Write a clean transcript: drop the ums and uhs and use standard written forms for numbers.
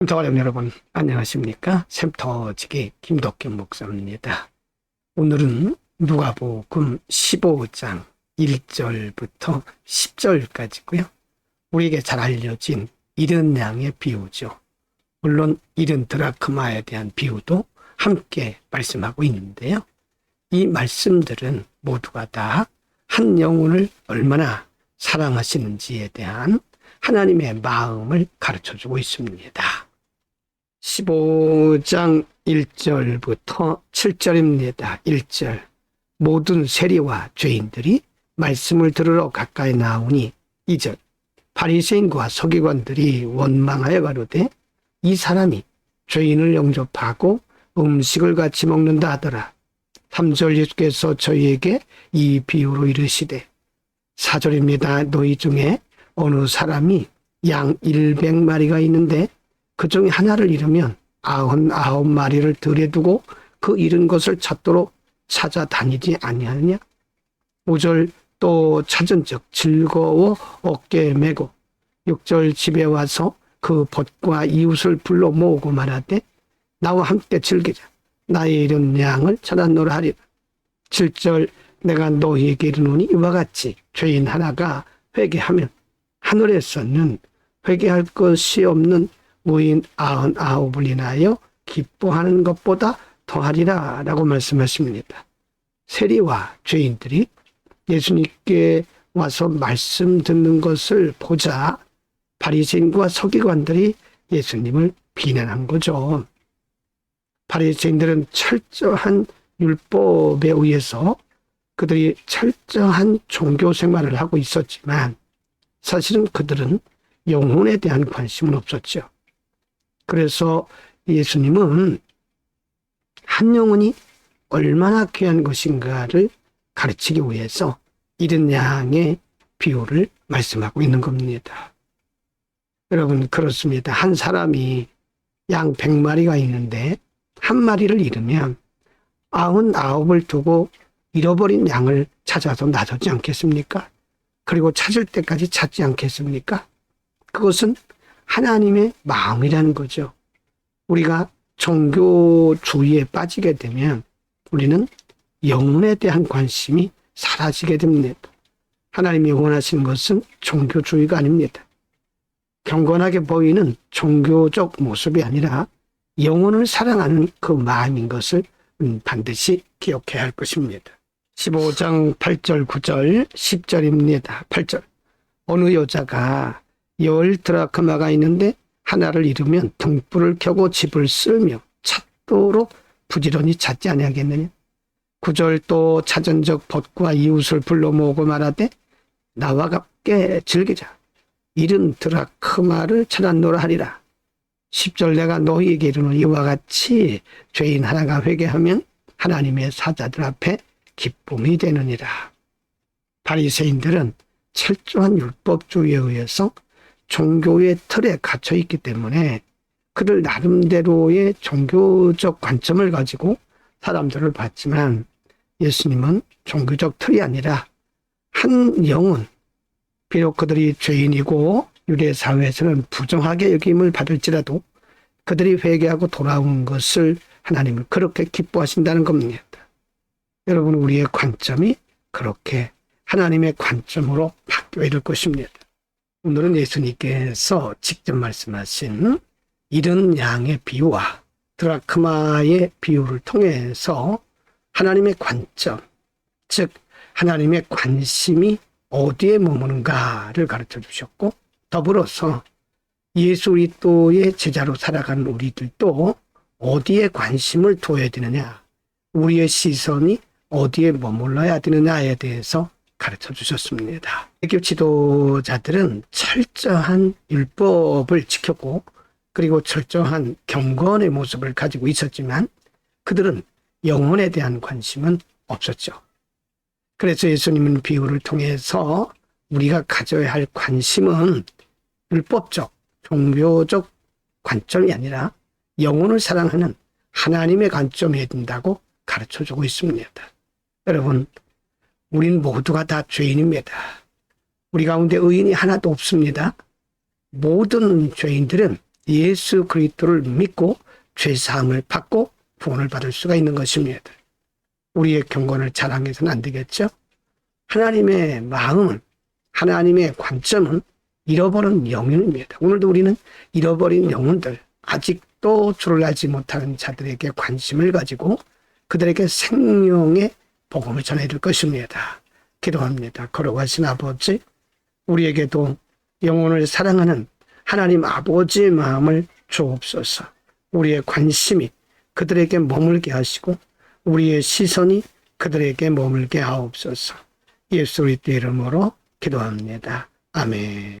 샘터가족 여러분, 안녕하십니까? 샘터지기 김덕균 목사입니다. 오늘은 누가복음 15장 1절부터 10절까지고요. 우리에게 잘 알려진 잃은 양의 비유죠. 물론 잃은 드라크마에 대한 비유도 함께 말씀하고 있는데요. 이 말씀들은 모두가 다 한 영혼을 얼마나 사랑하시는지에 대한 하나님의 마음을 가르쳐주고 있습니다. 15장 1절부터 7절입니다. 1절. 모든 세리와 죄인들이 말씀을 들으러 가까이 나오니 2절. 바리새인과 서기관들이 원망하여 가로되 이 사람이 죄인을 영접하고 음식을 같이 먹는다 하더라. 3절. 예수께서 저희에게 이 비유로 이르시되 4절입니다. 너희 중에 어느 사람이 양 100마리가 있는데 그 중에 하나를 잃으면 99마리를 들에 두고 그 잃은 것을 찾도록 찾아다니지 아니하느냐. 5절. 또 찾은 즉 즐거워 어깨에 메고 6절. 집에 와서 그 벗과 이웃을 불러 모으고 말하되 나와 함께 즐기자. 나의 잃은 양을 찾았노라 하리라. 7절. 내가 너희에게 이르노니 이와 같이 죄인 하나가 회개하면 하늘에서는 회개할 것이 없는 무인 99을 인하여 기뻐하는 것보다 더하리라 라고 말씀하십니다. 세리와 죄인들이 예수님께 와서 말씀 듣는 것을 보자 바리새인과 서기관들이 예수님을 비난한 거죠. 바리새인들은 철저한 율법에 의해서 그들이 철저한 종교 생활을 하고 있었지만 사실은 그들은 영혼에 대한 관심은 없었죠. 그래서 예수님은 한 영혼이 얼마나 귀한 것인가를 가르치기 위해서 잃은 양의 비유를 말씀하고 있는 겁니다. 여러분, 그렇습니다. 한 사람이 양 100마리가 있는데 한 마리를 잃으면 99을 두고 잃어버린 양을 찾아서 나서지 않겠습니까? 그리고 찾을 때까지 찾지 않겠습니까? 그것은 하나님의 마음이라는 거죠. 우리가 종교주의에 빠지게 되면 우리는 영혼에 대한 관심이 사라지게 됩니다. 하나님이 원하시는 것은 종교주의가 아닙니다. 경건하게 보이는 종교적 모습이 아니라 영혼을 사랑하는 그 마음인 것을 반드시 기억해야 할 것입니다. 15장 8절, 9절, 10절입니다. 8절. 어느 여자가 10드라크마가 있는데 하나를 잃으면 등불을 켜고 집을 쓸며 찾도록 부지런히 찾지 아니하겠느냐. 9절. 또 찾은 적 벗과 이웃을 불러 모으고 말하되 나와 함께 즐기자. 잃은 드라크마를 찾았노라 하리라. 10절. 내가 너희에게 이르노니 이와 같이 죄인 하나가 회개하면 하나님의 사자들 앞에 기쁨이 되느니라. 바리새인들은 철저한 율법주의에 의해서 종교의 틀에 갇혀 있기 때문에 그들 나름대로의 종교적 관점을 가지고 사람들을 봤지만 예수님은 종교적 틀이 아니라 한 영혼, 비록 그들이 죄인이고 유대사회에서는 부정하게 여김을 받을지라도 그들이 회개하고 돌아온 것을 하나님은 그렇게 기뻐하신다는 겁니다. 여러분, 우리의 관점이 그렇게 하나님의 관점으로 바뀌어야 될 것입니다. 오늘은 예수님께서 직접 말씀하신 잃은 양의 비유와 드라크마의 비유를 통해서 하나님의 관점, 즉 하나님의 관심이 어디에 머무는가를 가르쳐 주셨고 더불어서 예수 그리스도의 제자로 살아가는 우리들도 어디에 관심을 둬야 되느냐, 우리의 시선이 어디에 머물러야 되느냐에 대해서 가르쳐 주셨습니다. 개교 지도자들은 철저한 율법을 지켰고 그리고 철저한 경건의 모습을 가지고 있었지만 그들은 영혼에 대한 관심은 없었죠. 그래서 예수님은 비유를 통해서 우리가 가져야 할 관심은 율법적, 종교적 관점이 아니라 영혼을 사랑하는 하나님의 관점이어야 된다고 가르쳐주고 있습니다. 여러분, 우린 모두가 다 죄인입니다. 우리 가운데 의인이 하나도 없습니다. 모든 죄인들은 예수 그리스도를 믿고 죄사함을 받고 구원을 받을 수가 있는 것입니다. 우리의 경건을 자랑해서는 안 되겠죠? 하나님의 마음은, 하나님의 관점은 잃어버린 영혼입니다. 오늘도 우리는 잃어버린 영혼들, 아직도 주를 알지 못하는 자들에게 관심을 가지고 그들에게 생명의 복음을 전해줄 것입니다. 기도합니다. 거룩하신 아버지, 우리에게도 영혼을 사랑하는 하나님 아버지의 마음을 주옵소서. 우리의 관심이 그들에게 머물게 하시고 우리의 시선이 그들에게 머물게 하옵소서. 예수 그리스도의 이름으로 기도합니다. 아멘.